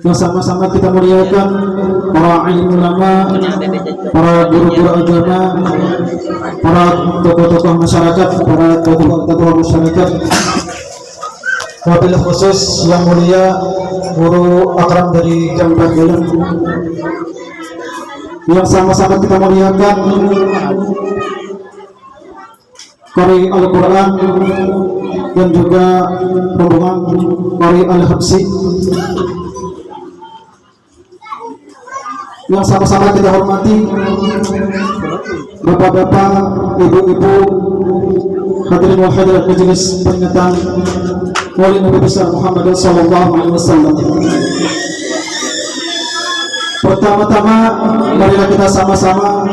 yang sama-sama kita muliakan para alim ulama, para guru-guru agama, para tokoh-tokoh masyarakat, para tokoh-tokoh masyarakat. Wabil khusus yang mulia guru akram dari Gambah Dalam, yang sama-sama kita muliakan Qari Al-Quran dan juga rombongan Qari Al-Habsi, yang sama-sama kita hormati bapak-bapak, ibu-ibu, hadirin wal hadirat majelis peringatan Maulid Nabi besar Muhammad sallallahu alaihi wasallam. Pertama-tama marilah kita sama-sama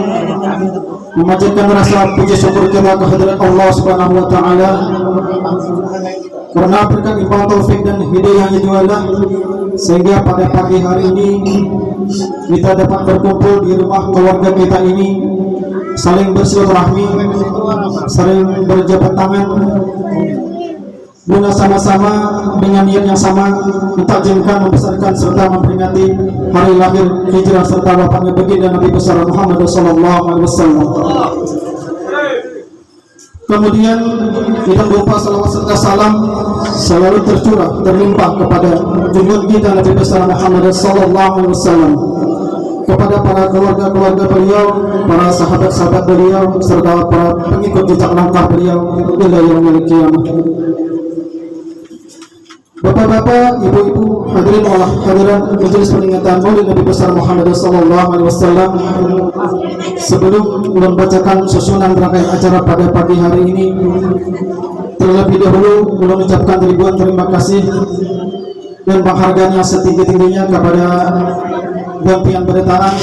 memanjatkan rasa puji syukur kita kehadirat Allah Subhanahu wa taala karena berkat limpah taufik dan hidayahnya jualah sehingga pada pagi hari ini kita dapat berkumpul di rumah keluarga kita ini, saling bersilaturahmi, saling berjabat tangan, guna sama-sama dengan niat yang sama mentakjimkan, membesarkan serta memperingati hari lahir hijrah serta wafatnya baginda Nabi besar Muhammad sallallahu alaihi wasallam. Kemudian kita berupa salawat serta salam selalu tercurah terlimpah kepada junjungan kita Nabi besar Muhammad sallallahu alaihi wasallam, kepada para keluarga-keluarga beliau, para sahabat-sahabat beliau, serta para pengikut jejak langkah beliau hingga yaumil qiyamah. Bapak-bapak, ibu-ibu, hadirin wal hadirat majelis peringatan Maulid Nabi besar Muhammad sallallahu alaihi wasallam, sebelum membacakan susunan rangkaian acara pada pagi hari ini, terlebih dahulu mengucapkan ribuan terima kasih dan penghargaan yang setinggi-tingginya kepada Bampian Beritaran,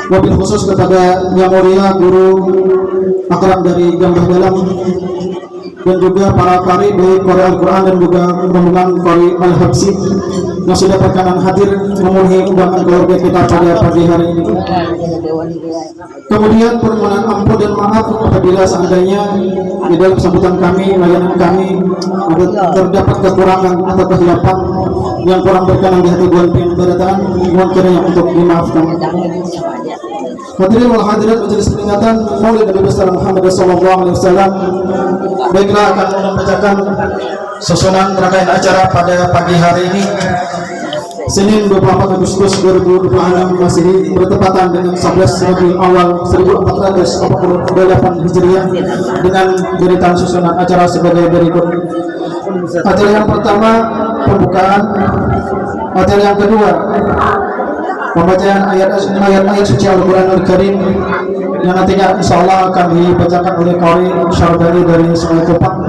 wabil khusus kepada Yang Mulia Guru Akram dari Gambah Dalam, dan juga para qari baik Qari Al-Quran dan juga rombongan Qari Al-Habsi yang sudah berkenan hadir memenuhi undangan keluarga kita pada pagi hari ini. Kemudian permohonan ampun dan maaf apabila seandainya di dalam sambutan kami, layanan kami terdapat kekurangan atau kehilapan yang kurang berkenan di hati Bampian Beritaran, mohon kiranya untuk dimaafkan. Hadirin wal hadirat majelis peringatan Maulid Nabi besar Muhammad sallallahu alaihi wasallam, baiklah akan membacakan susunan rangkaian acara pada pagi hari ini, Senin 24 Agustus 2026 Masehi, bertepatan dengan 11 Rabiul Awal 1448 Hijriah, dengan deretan susunan acara sebagai berikut. Acara yang pertama pembukaan, acara yang kedua pembacaan ayat-ayat suci Al-Quran Al-Karim yang nantinya insyaallah akan dibacakan oleh Qari Syarbani dari Sungai Kupang.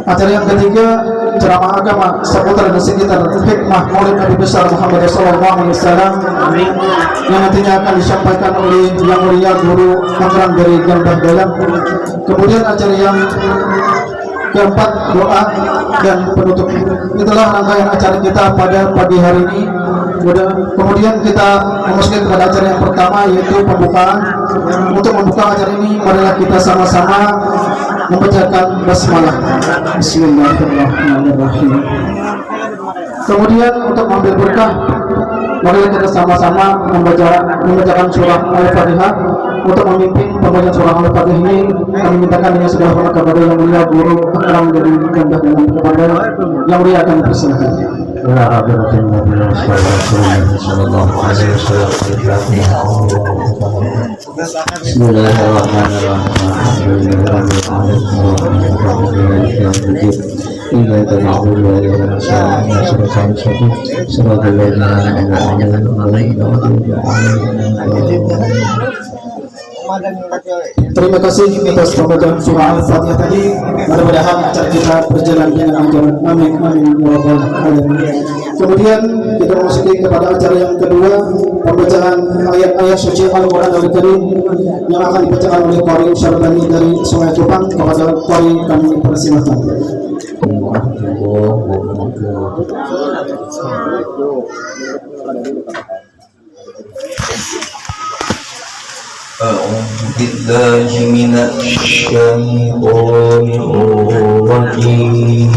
Acara yang ketiga ceramah agama seputar dan sekitar hikmah Maulid Nabi besar Muhammad sallallahu alaihi wasallam yang nantinya akan disampaikan oleh Yang Mulia Guru Akram dari Gambah Dalam. Kemudian acara yang keempat doa dan penutup. Itulah rangkaian acara kita pada pagi hari ini. Kemudian kita memasuki kepada acara yang pertama, yaitu pembukaan. Untuk membuka acara ini, marilah kita sama-sama membacakan basmalah. Bismillahirrahmanirrahim. Kemudian untuk mengambil berkah, marilah kita sama-sama membacakan surah Al-Fatihah. Untuk memimpin pembacaan surah Al-Fatihah ini, kami mintakan dengan segala hormat kepada Yang Mulia Guru Akram dari Gambah Dalam, kepada Yang Mulia akan dipersilakan. Terima kasih atas pembacaan surah Al-Fatihah tadi. Mudah-mudahan acara kita berjalan dengan lancar. Amin amin ya rabbal alamin. Kemudian kita memasuki kepada acara yang kedua, pembacaan ayat-ayat suci Al-Quran Al-Karim yang akan dibacakan oleh Qari Syarbani dari Sungai Kupang. Kepada Qari kami persilakan. أعوذ بالله من الشيطان الرجيم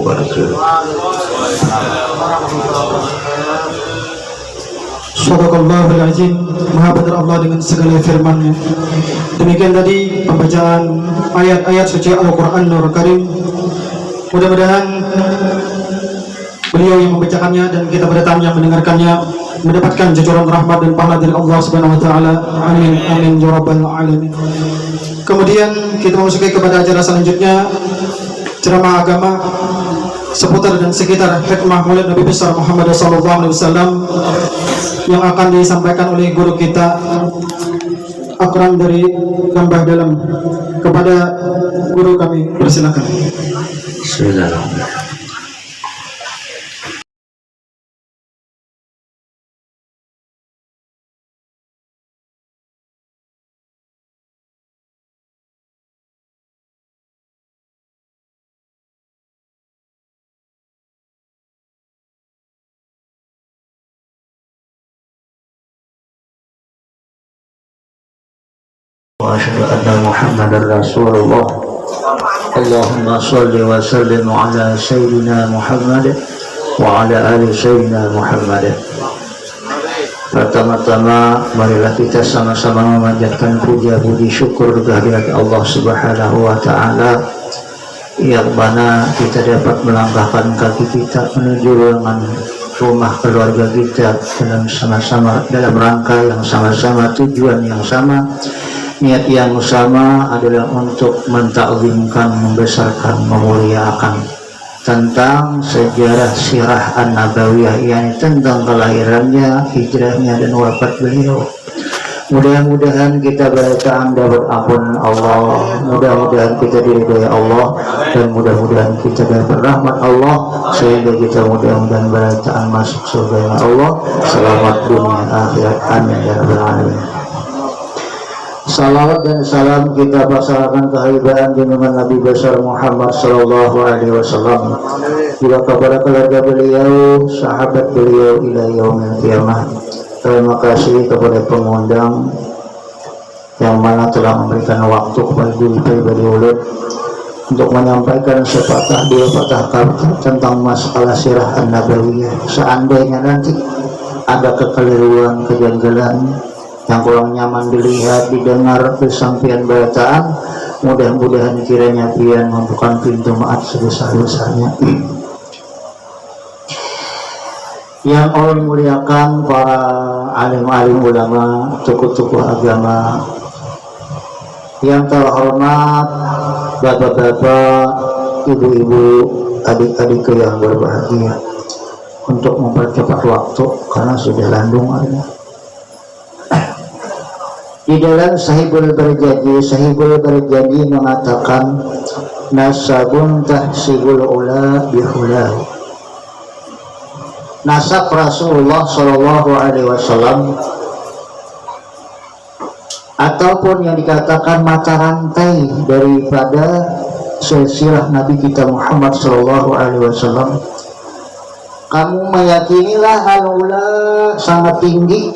wabarakatuh. Sadaqallahul azim. Maha benar Allah dengan segala firman-Nya. Demikian tadi pembacaan ayat-ayat suci Al-Qur'anul Karim. Mudah-mudahan beliau yang membacakannya dan kita pada tamu yang mendengarkannya mendapatkan jajaran rahmat dan pahala dari Allah Subhanahu wa taala. Amin amin ya rabbal alamin. Kemudian kita memasuki kepada acara selanjutnya, ceramah agama seputar dan sekitar hikmah Maulid Nabi besar Muhammad sallallahu alaihi wasallam yang akan disampaikan oleh guru kita Akram dari Gambah Dalam. Kepada guru kami persilakan. Bismillahirrahmanirrahim. وأشهد أن محمدا رسول الله. اللهم صل وسلم على سيدنا محمد وعلى آل سيدنا Muhammad. Pertama-tama marilah kita sama-sama memanjatkan puja budi syukur kehadirat Allah Subhanahu wa taala yang mana kita dapat melangkahkan kaki kita menuju ruangan rumah keluarga kita dalam sama-sama dalam rangka yang sama-sama, tujuan yang sama. Niat yang sama adalah untuk mentakzimkan, membesarkan, memuliakan tentang sejarah sirah an-nabawiyah, yakni tentang kelahirannya, hijrahnya, dan wafat beliau. Mudah-mudahan kita bacaan dapat ampun Allah, mudah-mudahan kita diridhai Allah, dan mudah-mudahan kita dapat rahmat Allah, sehingga kita mudah-mudahan bacaan masuk surga Allah. Selamat dunia akhirat, amin ya rabbal alamin. Salawat dan salam kita pasarkan kehadiran junjungan Nabi besar Muhammad sallallahu alaihi wasallam juga kepada keluarga beliau, sahabat beliau ila yaumil qiyamah. Terima kasih kepada pengundang yang mana telah memberikan waktu kepada diri pribadi Ulud untuk menyampaikan sepatah dua patah kata tentang masalah sirah an-nabawiyah. Seandainya nanti ada kekeliruan, kejanggalan yang kurang nyaman dilihat, didengar, kesampaian bacaan, mudah-mudahan kiranya pian membuka pintu maaf sebesar-besarnya. Yang Allah muliakan para alim-alim ulama, tokoh-tokoh agama, yang terhormat bapak-bapak, ibu-ibu, adik-adik yang berbahagia, untuk mempercepat waktu karena sudah landung ada. Di dalam Sahihul Barjadi mengatakan nasabun tahsibul ula bihulah. Nasab Rasulullah sallallahu alaihi wasallam ataupun yang dikatakan mata rantai daripada silsilah Nabi kita Muhammad sallallahu alaihi wasallam. Kamu meyakinilah al-ula sangat tinggi,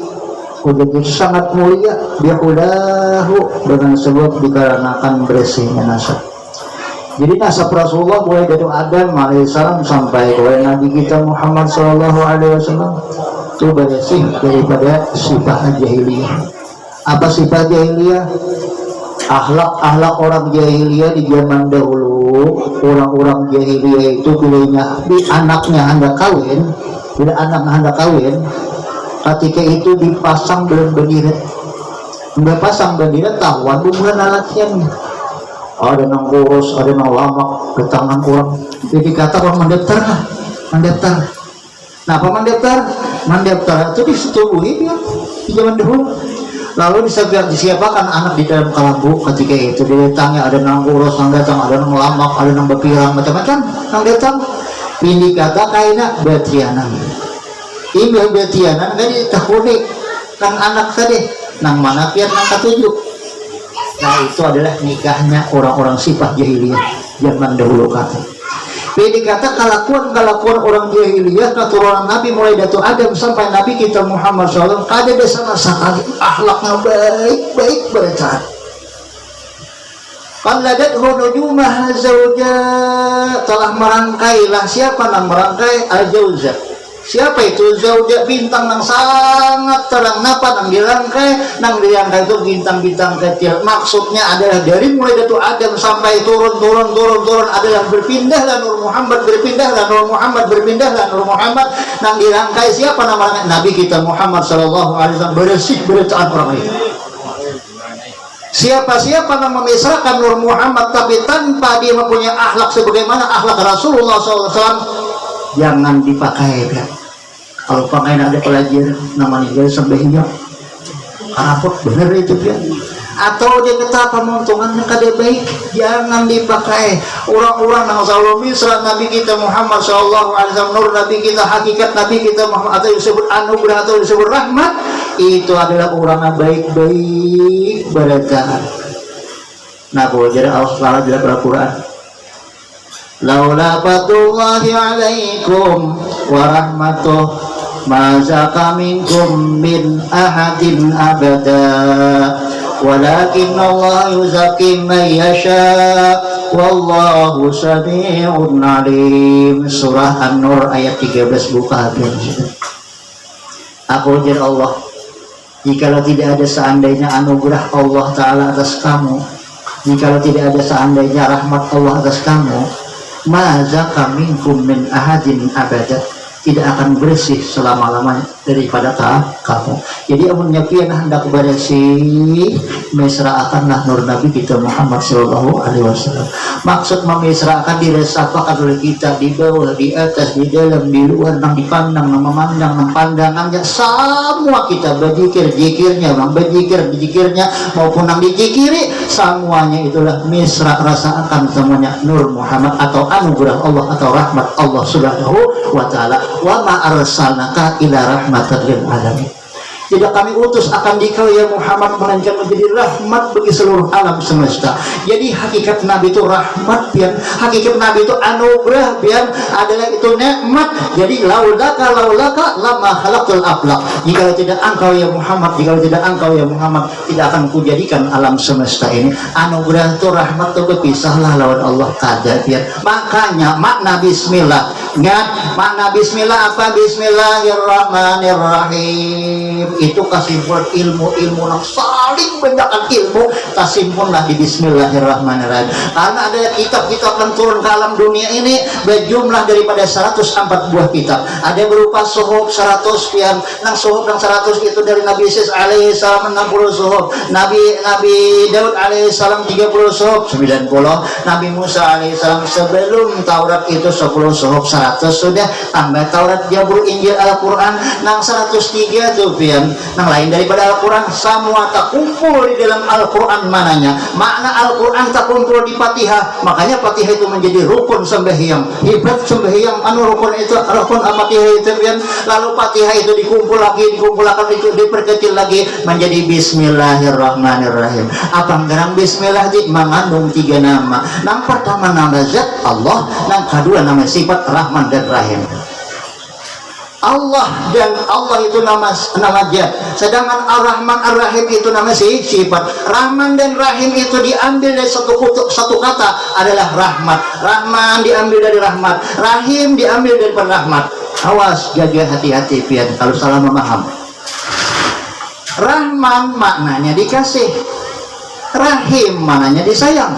begitu sangat mulia, bihulahu dengan sebab dikarenakan bersihnya nasab. Jadi nasab Rasulullah mulai dari Adam alaihissalam sampai kepada Nabi kita Muhammad sallallahu alaihi wasallam itu bersih daripada sifat jahiliyah. Apa sifat jahiliyah? Akhlak orang jahiliyah di zaman dahulu. Orang-orang jahiliyah itu pilihnya di anaknya hendak kawin, bila anaknya hendak kawin, ketika itu dipasang belum berdiri, udah pasang berdiri tahuan bukan alatnya. Ada yang kurus, ada yang lama ke tangan orang. Jadi kata orang mendaftar. Nah, apa mendaftar? Mendaftar itu disetubuhi dia di zaman dahulu. Lalu disiapakan anak di dalam kalambu. Ketika itu ditanya ada yang kurus, yang datang, ada yang lama, ada yang berpirang, macam-macam yang datang. Ini kata kaina batianan. Ini batianan kan ditahuni nang anak tadi, nang mana pian nang ketujuh. Nah, itu adalah nikahnya orang-orang sifat jahiliyah zaman dahulu kata. Jadi kata kelakuan orang jahiliyah keturunan Nabi mulai dari Adam sampai Nabi kita Muhammad SAW ada desa sekali akhlaknya baik-baik bercahaya. qalladathu nujumah zauja, telah merangkailah. Siapa yang merangkai? Al-Jauza. Siapa itu? Zauja, bintang yang sangat terang. Napa nang dirangkai? Nang dirangkai itu bintang-bintang kecil. Maksudnya adalah dari mulai Datu Adam sampai turun adalah berpindahlah Nur Muhammad, berpindahlah Nur Muhammad, berpindahlah Nur Muhammad. Nang dirangkai siapa namanya? Nabi kita Muhammad sallallahu alaihi wasallam, bersih beritaan orang lain. Siapa-siapa yang memisahkan Nur Muhammad tapi tanpa dia mempunyai akhlak sebagaimana akhlak Rasulullah SAW, jangan dipakai kan. Kalau pakai ada pelajar namanya dia sembahnya apa bener itu dia, atau dia kata pemontongannya kada baik, jangan dipakai. Orang-orang yang selalu misra Nabi kita Muhammad SAW, nur Nabi kita, hakikat Nabi kita Muhammad, atau disebut anugerah atau disebut rahmat, itu adalah orang yang baik-baik berada. Nah, jadi Allah Taala dalam Al-Quran, laula fadlullahi alaikum wa rahmatuh ma zaka minkum min ahadin abada walakin Allah yuzaki man yasha wallahu sami'un alim. Surah An-Nur ayat 13 buka habis. Aku ujar Allah, jikalau tidak ada seandainya anugerah Allah Ta'ala atas kamu, jikalau tidak ada seandainya rahmat Allah atas kamu, mazaka minkum min ahadin abada, tidak akan bersih selama-lamanya daripada kamu. Jadi amunnya pian hendak bersih, mesraakanlah nur Nabi kita Muhammad sallallahu alaihi wasallam. Maksud memisrakan diresapakan oleh kita, di bawah, di atas, di dalam, di luar, nang dipandang, nang memandang, nang pandangannya, semua kita berzikir, zikirnya, nang berzikir, zikirnya maupun nang dizikiri, semuanya itulah misra, rasakan semuanya nur Muhammad atau anugerah Allah atau rahmat Allah subhanahu wa ta'ala. Wa ma arsalnaka ila rahmatan lil alamin. Tidak kami utus akan dikau ya Muhammad melainkan menjadi rahmat bagi seluruh alam semesta. Jadi hakikat Nabi itu rahmat pian, hakikat Nabi itu anugerah pian, adalah itu nikmat. Jadi laulaka lama khalaqtul aflaq. Jika tidak engkau ya Muhammad, jika tidak engkau ya Muhammad, tidak akan kujadikan alam semesta ini. Anugerah itu rahmat itu berpisahlah lawan Allah kada pian. Makanya makna bismillah. Ingat makna bismillah apa? Bismillahirrahmanirrahim. Itu kasimpul ilmu-ilmu yang saling banyakkan ilmu, kasimpullah di bismillahirrahmanirrahim. Karena ada kitab-kitab yang turun ke alam dunia ini berjumlah daripada 104 buah kitab. Ada berupa suhuf 100 pian, nang suhuf yang 100 itu dari Nabi Isa alaihissalam 60 suhuf, Nabi Daud alaihissalam 30 suhuf 90, Nabi Musa alaihissalam sebelum Taurat itu 10 suhuf 100 sudah, tambah Taurat, Zabur, Injil, Al-Quran nang 103 tuh pian. Yang lain daripada Al-Quran semua tak kumpul di dalam Al-Quran mananya. Makna Al-Quran tak kumpul di Fatihah, makanya Fatihah itu menjadi rukun sembahyang. Hebat sembahyang anu rukun itu, rukun Fatihah itu kan. Lalu Fatihah itu dikumpulkan itu diperkecil lagi menjadi Bismillahirrahmanirrahim. Apa garang Bismillah itu mengandung 3 nama. Yang pertama nama zat Allah, yang kedua nama sifat Rahman dan Rahim. Allah dan Allah itu nama zat, sedangkan Ar-Rahman Ar-Rahim itu nama sifat. Rahman dan Rahim itu diambil dari satu kata adalah rahmat. Rahman diambil dari rahmat, Rahim diambil dari rahmat. Awas, jaga hati-hati pian kalau salah memaham. Rahman maknanya dikasih, Rahim maknanya disayang.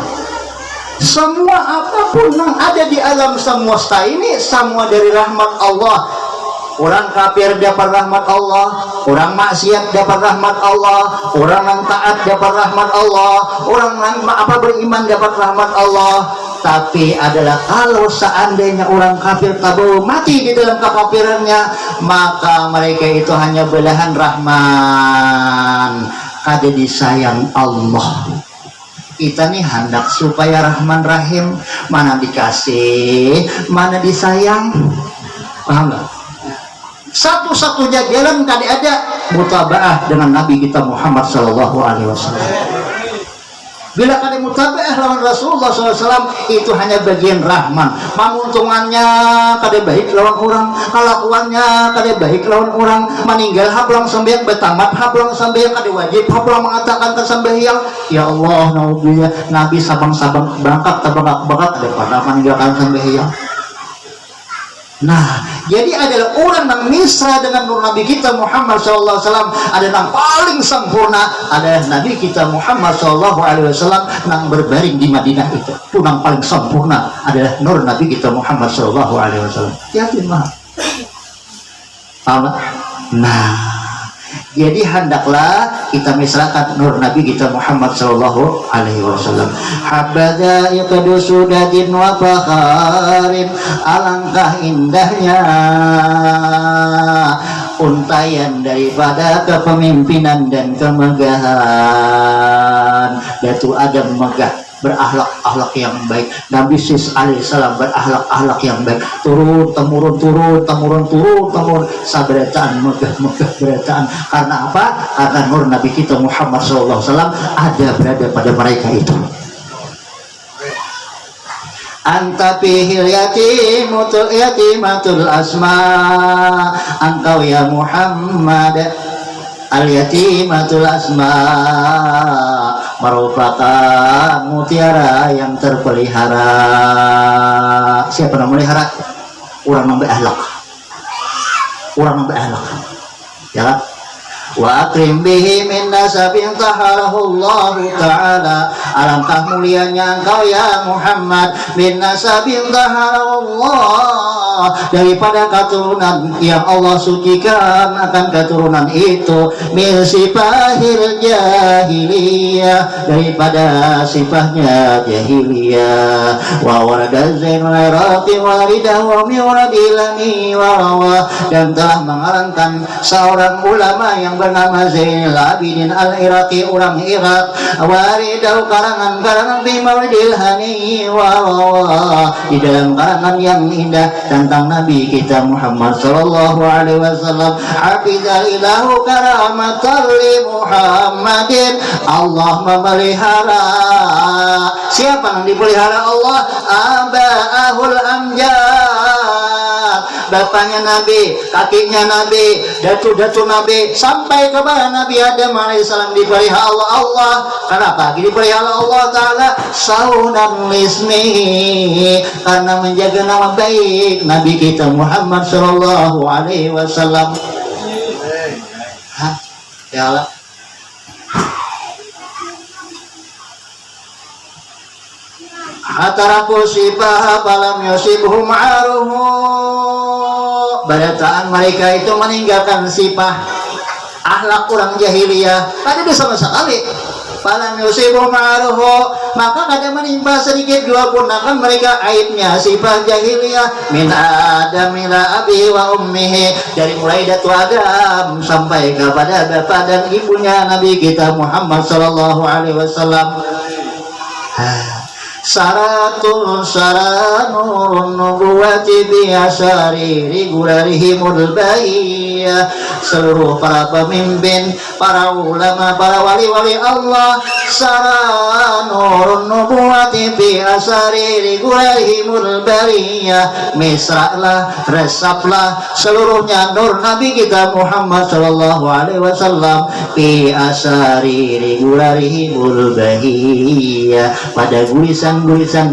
Semua apapun yang ada di alam semesta ini semua dari rahmat Allah. Orang kafir dapat rahmat Allah, orang maksiat dapat rahmat Allah, orang yang taat dapat rahmat Allah, orang yang beriman dapat rahmat Allah. Tapi adalah kalau seandainya orang kafir tahu mati di dalam kekafirannya, maka mereka itu hanya belahan Rahman, ada disayang Allah. Kita nih hendak supaya Rahman Rahim, mana dikasih, mana disayang, paham gak? Satu-satunya jalan tadi ada mutabaah dengan Nabi kita Muhammad sallallahu alaihi wasallam. Bila kada mutabi'ah lawan Rasulullah SAW itu hanya bagian rahman. Mamuntungannya kada baik lawan orang, kelakuannya kada baik lawan orang, meninggal hablang sambayang, betamat hablang sambayang, kada wajib hablang mengatakan kesambayang. Ya Allah, naudzubillah, Nabi sabang-sabang bangkat tabangak-bangkat daripada meninggalkan sambayang. Nah, jadi adalah orang yang misra dengan nur Nabi kita Muhammad SAW, ada yang paling sempurna adalah Nabi kita Muhammad SAW yang berbaring di Madinah itu. Itu yang paling sempurna adalah nur Nabi kita Muhammad SAW. Yakin mah? Nah, jadi hendaklah kita misrakan nur Nabi kita Muhammad sallallahu alaihi wasallam. Habada yaqadu sudatin wa fakharin, alangkah indahnya untayan daripada kepemimpinan dan kemegahan. Datu Adam megah, berakhlak-akhlak yang baik. Nabi Sis alaihissalam berakhlak-akhlak yang baik. Turun temurun sabarataan megah berataan. Karena apa? Karena nur Nabi kita Muhammad SAW ada berada pada mereka itu. Anta fihil yatimatul asma, engkau ya Muhammad al-yatimatul asma, merupakan mutiara yang terpelihara. Siapa yang melihara? Orang yang berakhlak. Ya kan? Wa akrim bihi min nasabin taharahu Allah Ta'ala, alangkah mulianya engkau ya Muhammad min nasabin taharahu Allah, daripada keturunan yang Allah sucikan akan keturunan itu, min sifahil jahiliyah, daripada sifahnya jahiliyah. Wa warada zainul iraqi waridah wa miwaradilani wa, dan telah mengarangkan seorang ulama yang bernama Zainul Abidin Al-Iraqi, orang Irak, waridau karangan fi mawdil hani wa, di dalam karangan yang indah tentang Nabi kita Muhammad sallallahu alaihi wasallam. Hafizal ilahu karamatan li Muhammadin, Allah memelihara. Siapa yang dipelihara Allah? Aba'ahul amjad, bapaknya Nabi, kakinya Nabi, datu-datu Nabi, sampai kepada Nabi Adam alaihissalam dipelihara Allah. Kenapa dipelihara Allah Ta'ala? Saunan lismihi, karena menjaga nama baik Nabi kita Muhammad sallallahu alaihi wasallam. Ya Allah, hataraku sibah falam yusibhum aruhu, barataan mereka itu meninggalkan sifat akhlak orang jahiliyah, tidak ada sama sekali. Falam yusibhum aruhu, maka kada menimpa sedikit jua pun akan mereka aibnya sifat jahiliyah. Min Adam ila abi wa ummihi, dari mulai datu Adam sampai kepada bapak dan ibunya Nabi kita Muhammad sallallahu alaihi wasallam. Saratul saranurun nubuwati biasari rigurarihimul bayya, seluruh para pemimpin, para ulama, para wali-wali Allah, saranurun nubuwati biasari rigurarihimul bayya, misralah, resaplah seluruhnya nur Nabi kita Muhammad sallallahu alaihi wasallam biasari rigurarihimul bayya, pada gulisan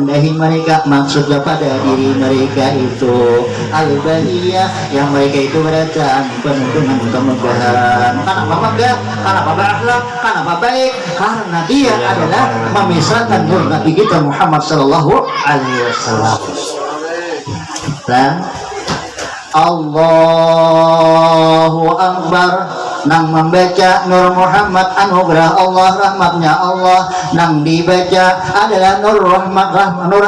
dahi mereka, maksudnya pada diri mereka itu al-bahiyah, yang mereka itu berataan penuh dengan kemegahan. Kenapa megah? Kenapa berakhlak? Kenapa baik? Karena dia adalah memisahkan nur Nabi kita Muhammad sallallahu alaihi wasallam. Dan Allahu Akbar, nang membaca nur Muhammad anugerah Allah, rahmatnya Allah, nang dibaca adalah nur rahmat, nur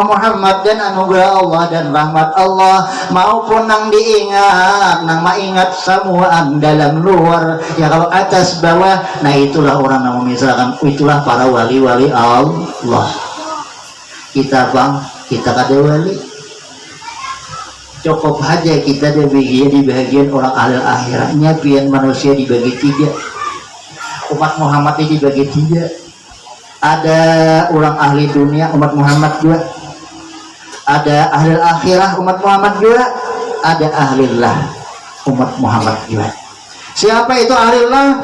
Muhammad dan anugerah Allah dan rahmat Allah, maupun nang diingat, nang mengingat semuaan dalam luar, ya kalau atas bawah. Nah itulah orang yang memisahkan, itulah para wali-wali Allah. Kita bang, kita kada wali, cukup aja kita di bagian orang ahli akhiratnya, biar manusia dibagi tiga, umat Muhammad ini dibagi tiga. ada orang ahli dunia umat Muhammad juga, ada ahli akhirah umat Muhammad juga, ada ahlillah umat Muhammad juga. Siapa itu ahlillah?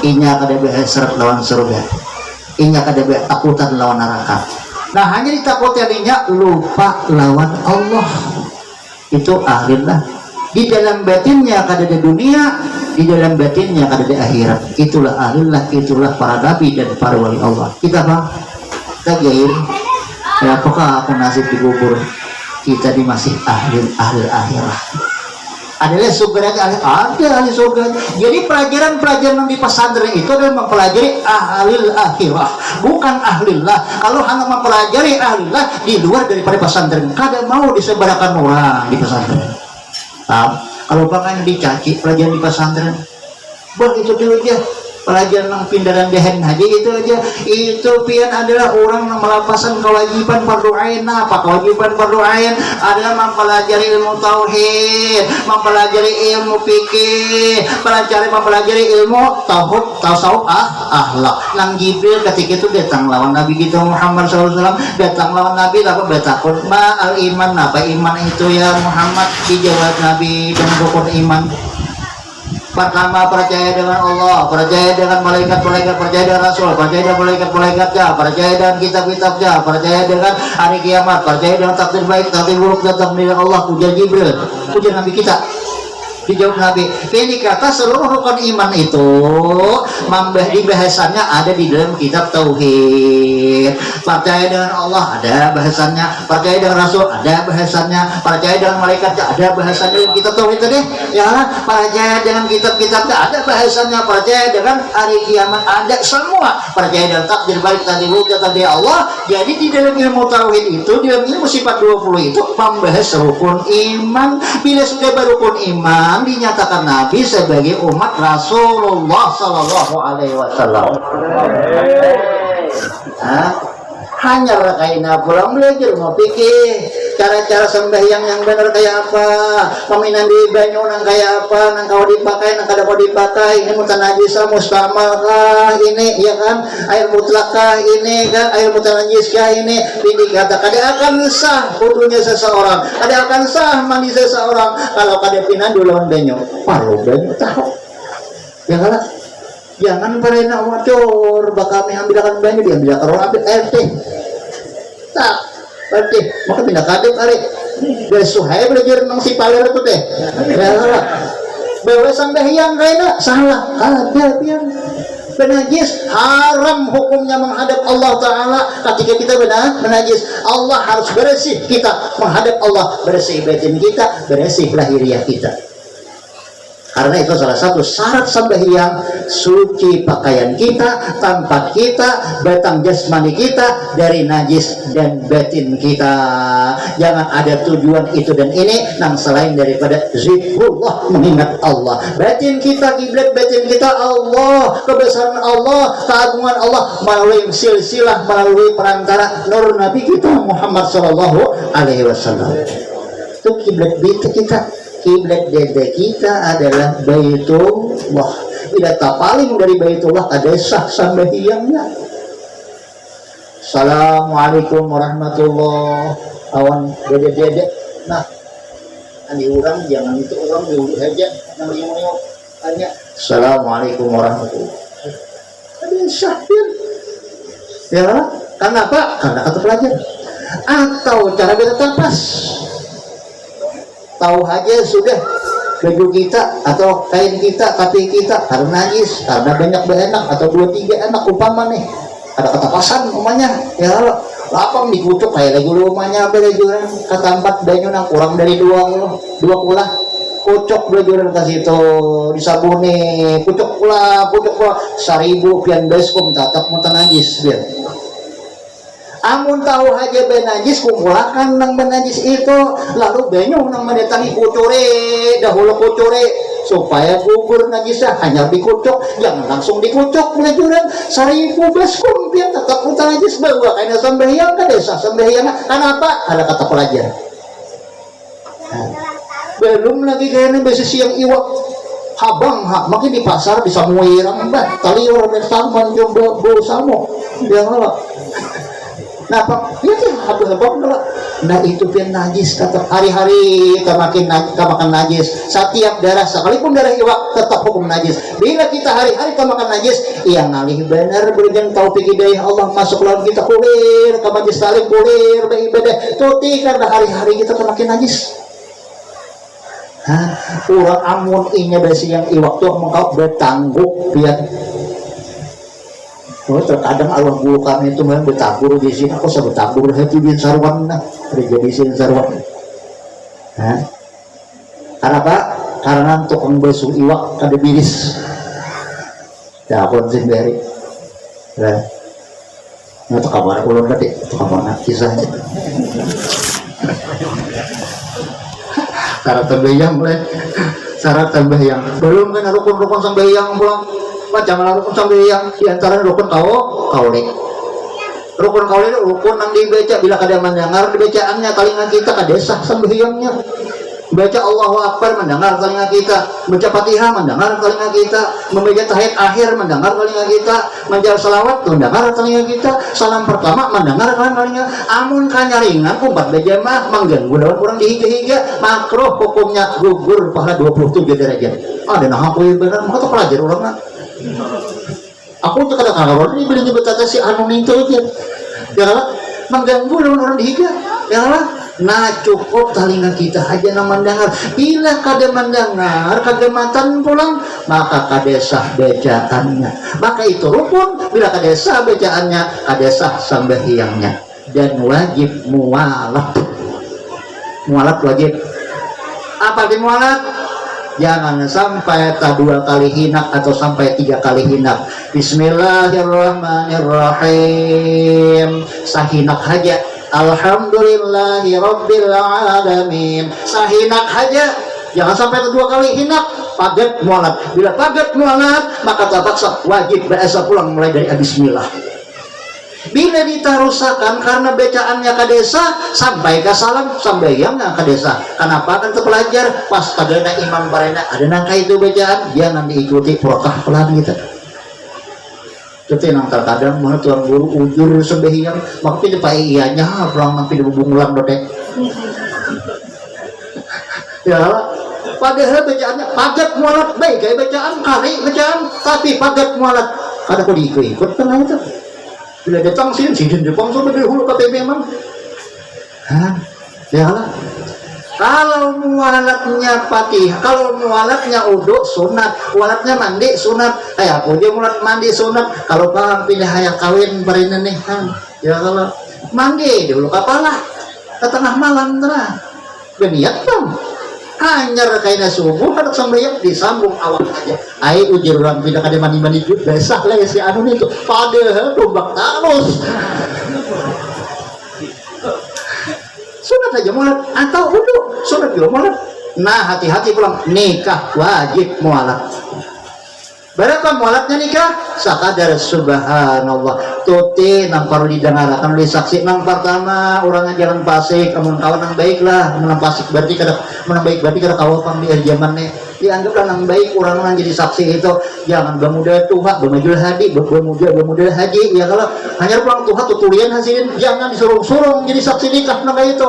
Inya kada behasrat lawan surga, inya kada takutan lawan neraka. Nah hanya ditakutinya lupa lawan Allah, itu ahlillah. Di dalam batinnya kada ada dunia, di dalam batinnya kada ada akhirat. Itulah ahlillah, itulah para nabi dan para wali Allah. Kita bang, kita jahil. Ya, apakah aku nasib dikubur? Kita di masih ahli akhirah. Adalah surga, ada ahli surga. Jadi pelajaran di pesantren itu adalah mempelajari ahli akhirah, bukan ahlillah. Kalau hanya mempelajari ahlillah di luar daripada pesantren, kada mau disebarkan orang di pesantren. Kalau bahkan dicaci pelajaran di pesantren, itu dulu aja pelajaran yang pindahan dehen aja, itu aja. Itu pian adalah orang yang melapasan kewajiban fardu ain. Apa kewajiban fardu ain? Adalah mempelajari ilmu tauhid, mempelajari ilmu fikih, mempelajari ilmu tasawuf, akhlak. Nang Jibril ketika itu datang lawan Nabi kita Muhammad SAW, datang lawan Nabi lalu bertakut ma al iman, apa iman itu ya Muhammad? Dijawab Nabi dan rukun iman. Pertama percaya dengan Allah, percaya dengan malaikat-malaikat, percaya dengan Rasul, percaya dengan malaikat-malaikatnya, percaya dengan kitab-kitabnya, percaya dengan hari kiamat, percaya dengan takdir baik, takdir buruk datang dari Allah. Ujar Jibril, ujar Nabi kita. Dijawab Nabi, ini kata seluruh rukun iman itu di bahasannya ada di dalam kitab tauhid. Percaya dengan Allah ada bahasannya, percaya dengan Rasul ada bahasannya, percaya dengan malaikat ada bahasannya dalam kitab tauhid tadi. Ya, percaya dengan kitab-kitabnya ada bahasannya, percaya dengan hari kiamat ada semua, percaya dengan takdir baik, takdir buruk datang dari Allah. Jadi di dalam ilmu tauhid itu, di dalam ilmu sifat 20 itu membahas rukun iman. Bila sudah berukun iman dinyatakan Nabi sebagai umat Rasulullah Sallallahu Alaihi Wasallam. Hanya rakaina pulang belajar mau pikir cara-cara sembahyang yang benar kayak apa, peminan di banyu nang kayak apa, nang kau dipakai, nang kada kau dipakai, ini mutanajisah mustamalkah ini, ya kan, air mutlakkah ini kan, air mutanajiskah ini, dikata kada akan sah wudunya seseorang, kada akan sah mandi seseorang kalau kada pinan dulu lawan banyu, paru banyu tahu, ya kan. Jangan pernah wacor, bakal ambilkan banyu diambil orang ambil air teh. Tak, berarti maka pindah kadep hari. Besuhai belajar nang si paler itu teh. Ya salah. Bawa sembahyang kayaknya salah. Ada pian. Benajis haram hukumnya menghadap Allah Ta'ala. Ketika kita benajis, Allah harus bersih kita menghadap Allah, bersih batin kita, bersih lahiriah kita. Karena itu salah satu syarat sembahyang, suci pakaian kita, tampak kita, batang jasmani kita dari najis dan batin kita. Jangan ada tujuan itu dan ini nang selain daripada zikrullah, mengingat Allah. Batin kita, kiblat batin kita Allah, kebesaran Allah, keagungan Allah melalui silsilah, melalui perantara nur Nabi kita Muhammad Sallallahu Alaihi Wasallam. Itu kiblat kita. Kiblat dede kita adalah Baitullah. Bila tak paling dari Baitullah ada sah sembahyangnya. Assalamualaikum warahmatullahi awan dede. Nah, ani orang jangan itu orang dulu aja nang liu tanya. Assalamualaikum warahmatullahi. Ada yang sahir. Ya, kenapa? Karena kata pelajar. Atau cara kita tapas. Tahu aja sudah baju kita atau kain kita, kaki kita karena najis, karena banyak berenak atau 2-3 anak umpama nih ada ketapasan umanya ya lapang dikucuk kayak lagi rumahnya belajuran ketampat banyu nang kurang dari 2 kulah kucuk belajuran ke situ disabuni kucuk pula 1000 pian beskom tatap mutan najis biar. Amun tahu aja benajis kumpulakan nang benajis itu lalu banyu nang mendatangi kucure dahulu kucure supaya gugur najisnya hanya dikucuk jangan langsung dikucuk belajuran 1000 beskum pian tetap mutan najis bawa kena sembahyang ke desa sembahyang kenapa ada kata pelajar belum lagi kayaknya besi siang iwak habang makin di pasar bisa muirang mbak tali orang bersamaan jomblo sama yang lah. Nah pak itu habang nah itu pian najis kata hari-hari kita makan najis setiap darah sekalipun darah iwak tetap hukum najis. Bila kita hari-hari kita makan najis yang ngalih benar berikan taufik hidayah Allah masuk lawan kita kulir ke majlis saling kulir beribadah tuti karena hari-hari kita makin najis. Orang amun inya dari yang iwak tuh mengkau bertangguk pian. Oh, terkadang arwah bulu kami itu memang bertabur di sini. Aku saya bertabur hati bin sarwan nah, terjadi sini sarwan. Karena apa? Karena tukang basuh iwak kada biris. Ya, aku sendiri. Nah, itu kabar ulun tadi, itu kabar kisahnya. Syarat sembahyang boleh. Syarat sembahyang. Belum kan rukun-rukun sembahyang pulang. Macam mana rukun sembahyang di antara rukun kauli. Rukun kauli itu rukun yang dibaca bila kada mendengar dibacaannya telinga kita kada sah sembahyangnya. Baca Allahu Akbar mendengar telinga kita, baca Fatihah mendengar telinga kita, membaca tahiyat akhir mendengar telinga kita, menjawab salawat mendengar telinga kita, salam pertama mendengar telinga. Amun kanyaringan kumpat berjamaah mengganggu lawan kurang dihiga-higa makruh hukumnya gugur pahala 27 derajat. Ada nah aku benar maka pelajar ulama. Aku tuh kadang-kadang ini bila nyebut kata si anu itu aja. Ya lah, mengganggu lawan orang dihiga. Ya lah. Nah cukup telinga kita aja nama mendengar. Bila kada mendengar kagematan pulang maka kada sah bacaannya. Maka itu rukun. Bila kada sah bacaannya kada sah sembahyangnya. Dan wajib mualaf. Mualaf wajib. Apa di mualaf? Jangan sampai tak 2 kali hinak atau sampai 3 kali hinak. Bismillahirrahmanirrahim. Sahinak aja. Alhamdulillahi Rabbil Alamin. Sahinak aja. Jangan sampai 2 kali hinak. Pagat mualat. Bila pagat mualat maka terpaksa wajib berasa pulang mulai dari bismillah. Bila ditarusakan karena bacaannya kadesa sampai ke salam sambayangnya kadesa. Kenapa kan terpelajar pas kadana imam barena ada nangka itu bacaan jangan diikuti prokah pelan gitu. Jadi nang terkadang mana tuan guru ujur sembahyang maksudnya pak iyanya pulang nanti dibubungulang dotek. Ya padahal bacaannya pagat mualat baik kayak bacaan kali bacaan tapi pagat mualat kada kok diikut kan itu. Bila datang sini Jepang sudah dari hulu KTP memang. Ya lah. Kalau mualatnya Fatihah, kalau mualatnya uduk sunat, mualatnya mandi sunat. Aku dia mualat mandi sunat. Kalau paham pindah hayang kawin barinan nih, ya kalau mandi dulu kapalah, ke tengah malam terang. Beniat bang. Hanya kainnya subuh hendak sembahyang disambung awal aja. Ai ujir orang pindah kada mandi juga besah lah si anu itu. Padahal tombak terus. Sunat aja mualat atau wudu sunat juga mualat. Nah hati-hati pulang nikah wajib mualat. Berapa mualatnya nikah? Sakadar subhanallah. Tuti nang perlu didengarkan oleh saksi nang pertama orangnya jalan pasik, amun kawan nang baik lah, nang pasik berarti kada menang baik berarti kada kawal pang di zaman nih. Dianggaplah nang baik orang nang jadi saksi itu jangan bermuda tuha bermujul hadi bermuda haji ya kalau hanya pulang tuha tutulian hasilin jangan disuruh-suruh jadi saksi nikah nang itu.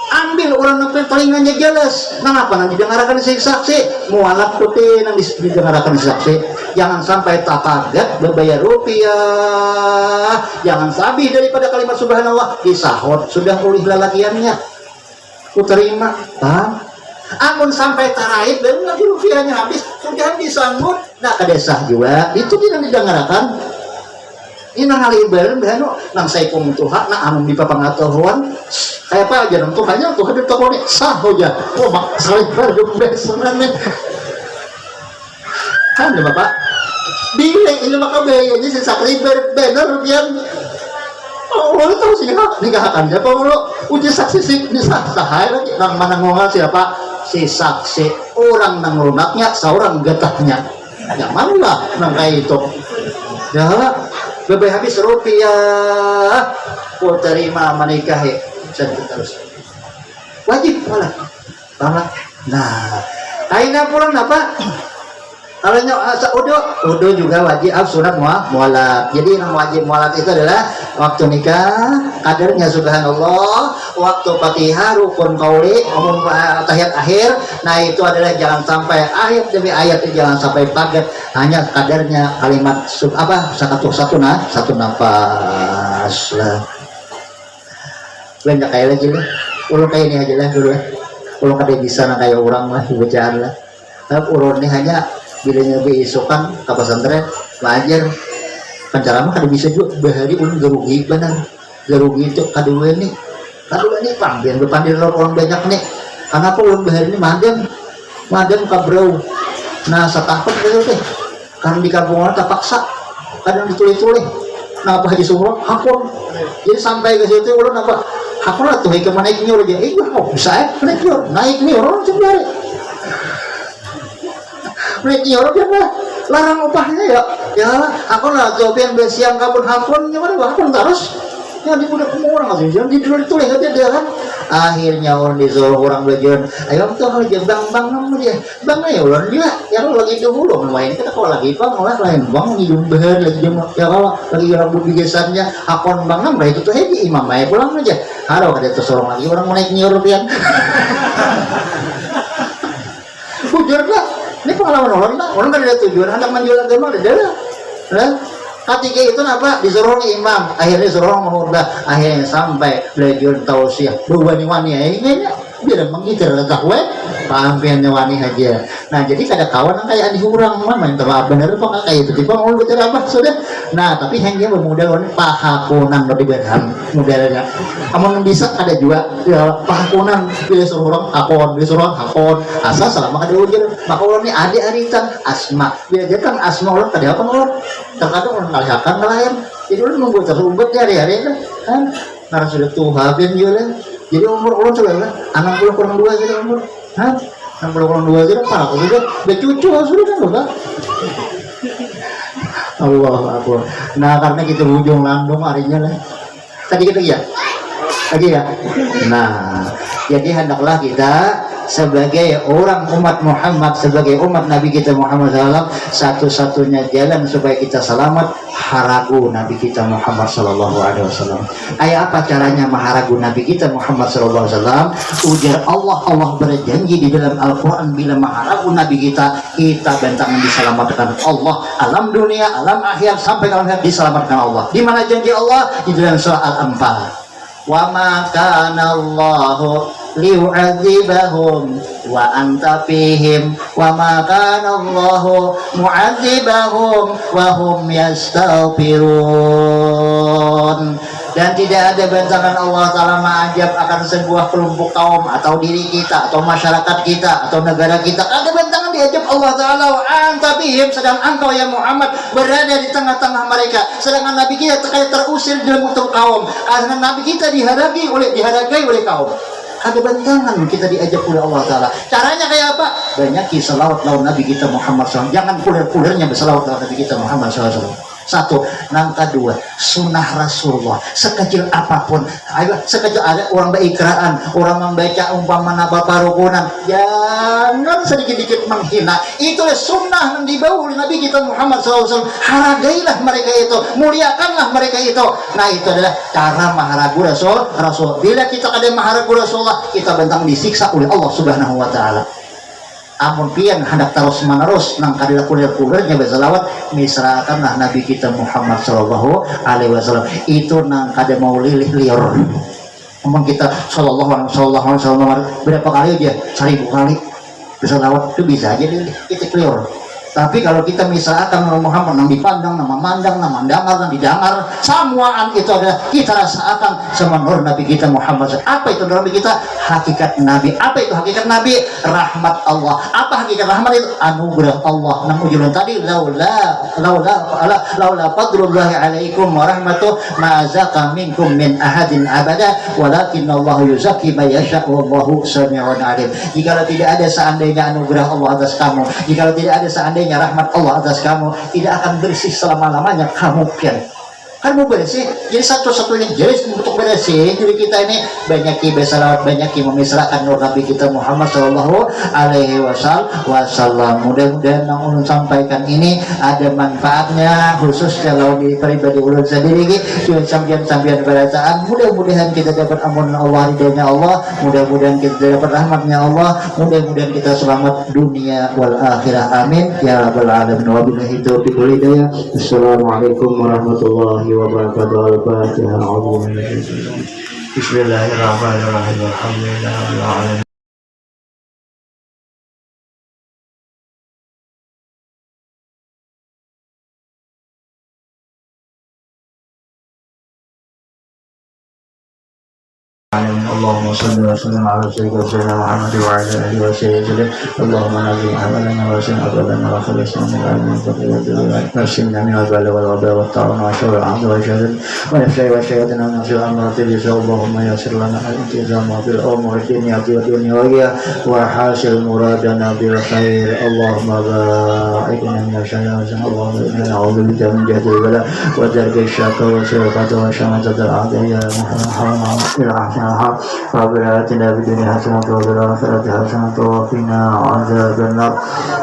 Ambil orang yang telinganya jelas. Nah apa nanti didengarkan si saksi mualaf putih nanti didengarkan si saksi. Jangan sampai tak kaget berbayar rupiah. Jangan sabih daripada kalimat subhanallah disahut sudah pulih lalagiannya. Ku terima. Amun sampai taraib dan lagi rupiahnya habis sudah disambut. Nah kadesah juga itu tidak didengarkan. Ini nang ali ibarat behano nang saipung tuha nang anu di papangatuan kayak apa aja nang tuhanya tuh di toko ni sah aja oh mak salibar besaran nih kan ya bapak bila ini maka bayar ini sisa riber benar rupiah oh lo tahu sih nikahkan siapa lo uji saksi sih ini sahai lagi nang mana ngongal siapa si saksi orang nang lunaknya seorang getahnya yang mana lah nang kayak itu ya lebih habis rupiah ku terima menikahi terus wajib malah nah Aina pulang apa? Kalau udu juga wajib sunat mualat. Jadi yang wajib mualat itu adalah waktu nikah, kadarnya subhanallah, waktu Fatihah, rukun qauli, umum tahiyat akhir. Nah itu adalah jangan sampai ayat demi ayat, jangan sampai paget, hanya kadarnya kalimat satu nafas lah. Banyak kayak lagi lah. Ulun kayak ini aja lah dulu. Ulun kada bisa na kayak orang lah bacaan lah. Tapi ulun ini hanya bilanya besokan ke pesantren belajar pencara mah kada bisa juga bahari ulun gerugi benar. Gerugi itu kadua ini panggian berpandir orang banyak nih. Karena apa ulun bahari ini madem kabrau. Nah satapan gitu teh. Kan di kampung orang terpaksa kadang ditulis-tulis. Nah apa haji sumroh hakun. Jadi sampai ke situ ulun apa hakun lah tuh ke naik nyur aja. Wah bisa naik nyur orang sebenarnya. Naik nyur dia mah larang upahnya ya aku lah cobain besiang kabur hakun gimana hakun terus yang dibudak orang aja jangan ditulis aja dia kan akhirnya orang disuruh orang belajar ayo tuh aja bang namun dia bang ya ulang dia ya kalau lagi dulu main kita kalau lagi bang lain bang hidup behar lagi ya kalau lagi rambut bigesannya hakun bang nam itu tuh hedi imam aja pulang aja harus ada tuh seorang lagi orang naik nyur pian bujur lah. Ini pengalaman orang kan ada tujuan hendak menjual agama ada. Ketika itu apa disuruh imam, akhirnya disuruh mengubah, akhirnya sampai belajar tausiah berwani-wani akhirnya biar mengitir tahu pampiannya wani aja. Nah jadi kada kawan kayak di orang mama yang terlalu bener apa kayak itu tipe mau bicara apa sudah. Nah tapi hanya bermodal wani pahakunan lebih berham modelnya. Amun bisa ada juga ya pahakunan bila suruh orang hakon asal selama kada ujian maka orang ini adik aritan asma bila jadikan asma orang kada apa orang terkadang orang kalihakan ngelayan jadi orang membuat tersumbat di hari-hari kan karena sudah tuhabin juga jadi umur orang sudah 60 kurang 2 jadi umur 60 kurang 2 jadi parah sudah cucu sudah kan enggak Allah Akbar. Nah karena kita ujung landung harinya lah tadi kita lagi ya nah jadi hendaklah kita sebagai orang umat Muhammad, sebagai umat Nabi kita Muhammad SAW, satu-satunya jalan supaya kita selamat haragu Nabi kita Muhammad SAW. Apa caranya maharagu Nabi kita Muhammad SAW? Ujar Allah berjanji di dalam Al-Quran bila maharagu Nabi kita bentangan diselamatkan Allah alam dunia, alam akhir sampai alam akhir diselamatkan Allah. Di mana janji Allah? Di dalam surah Al-Anfal. Wa ma kana Allahu liu'adzibahum wa anta fihim wa ma kana Allahu mu'adzibahum wa hum yastaghfirun. Dan tidak ada bentangan Allah Ta'ala ma'ajab akan sebuah kelompok kaum atau diri kita atau masyarakat kita atau negara kita. Ada bentangan diajab Allah Ta'ala wa anta bihim, sedang engkau ya Muhammad berada di tengah-tengah mereka, sedangkan Nabi kita terusir dalam bentuk kaum, karena Nabi kita dihargai oleh kaum. Ada bentangan kita diajak oleh Allah Ta'ala. Caranya kayak apa? Banyak selawat lawan Nabi kita Muhammad SAW. Jangan puler-pulernya berselawat lawan Nabi kita Muhammad SAW. Satu, yang kedua, sunnah Rasulullah sekecil apapun, sekecil ada orang berikraan, orang membaca umpamana bapa rukunan, jangan sedikit-sedikit menghina. Itulah sunnah yang dibawa oleh Nabi kita Muhammad SAW. Hargailah mereka itu, muliakanlah mereka itu. Nah itu adalah cara maharagu Rasul. Bila kita ada maharagu Rasulullah, kita bentang disiksa oleh Allah Subhanahu Wa Taala. Amun pian hendak terus menerus nang kadila kulir-kulirnya berselawat misalkanlah Nabi kita Muhammad Sallallahu Alaihi Wasallam itu nang kada mau lilih liur. Amun kita Sallallahu Alaihi Wasallam berapa kali aja 1000 kali berselawat itu bisa aja kita liur. Tapi kalau kita misalkan Muhammad nang dipandang, nama mandang, nama dangar, nang didangar, semuaan itu adalah kita rasakan sama nur Nabi kita Muhammad. Apa itu nur Nabi kita? Hakikat Nabi. Apa itu hakikat Nabi? Rahmat Allah. Apa hakikat rahmat itu? Anugerah Allah. Nang ujulan tadi laula fadlullahi alaikum wa rahmatuh ma zaka minkum min ahadin abada walakin Allah yuzaki man yasha wallahu sami'un alim. Jika tidak ada seandainya anugerah Allah atas kamu, jika tidak ada seandainya rahmat Allah atas kamu, tidak akan bersih selama-lamanya kamu pian. kan mau bersih. Jadi satu-satunya jenis untuk bersih diri kita ini banyaki bersalawat, banyaki memisrakan nur Nabi kita Muhammad Shallallahu Alaihi Wasallam. Mudah-mudahan yang ulun sampaikan ini ada manfaatnya, khusus kalau di pribadi ulun sendiri sambian bacaan. Mudah-mudahan kita dapat ampunan Allah, ridhonya Allah, mudah-mudahan kita dapat rahmatnya Allah, mudah-mudahan kita selamat dunia wal akhirah. Amin ya rabbal alamin. Wabillahi taufiq wal hidayah. Assalamualaikum warahmatullahi wabarakatuh. Al-Fatihah. Bismillahirrahmanirrahim. Alhamdulillahirabbil alamin. اللهم صل وسلم على سيدنا محمد وعلى اله وصحبه وسلم. اللهم نزل عملنا وسلم ابدنا وخلصنا من العلم ونفسنا من البلاء والوباء والطاعون وشر العبد والشهد ونفسي وشهدنا ونفسي امرات الرزق. اللهم يسر لنا الالتزام في الامور الدنيا والدنيا وحاصل مرادنا بالخير. اللهم باعدنا من الشر. اللهم انا نعوذ بك من جهد البلاء ودرك الشقاء وسرقه وشماتة الاعداء يا محمد ربنا آتنا في الدنيا حسنة وفي الآخرة حسنة وقنا عذاب النار.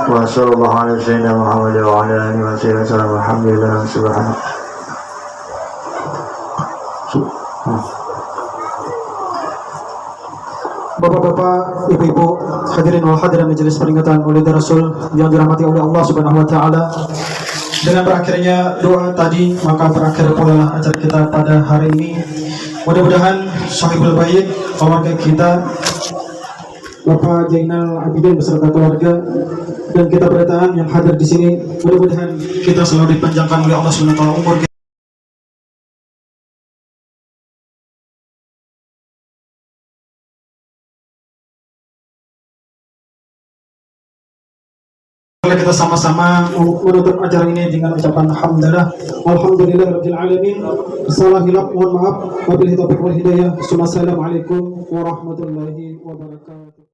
وصلى الله على سيدنا محمد وعلى آله وصحبه وسلم. الحمد لله سبحانه. Bapak-bapak, ibu-ibu, hadirin wal hadirat majelis peringatan Maulid Rasul yang dirahmati oleh Allah Subhanahu wa taala. Dengan berakhirnya doa tadi, maka berakhir pula acara kita pada hari ini. Mudah-mudahan sahibul bait, keluarga kita, Bapak Jainal Abidin beserta keluarga dan kita berdataan yang hadir di sini, mudah-mudahan kita selalu dipanjangkan oleh Allah Subhanahu wa taala umur kita. Kita sama-sama menutup acara ini dengan ucapan alhamdulillahirabbil alamin. Salah hilaf mohon maaf. Wabillahi taufiq wal hidayah. Assalamualaikum warahmatullahi wabarakatuh.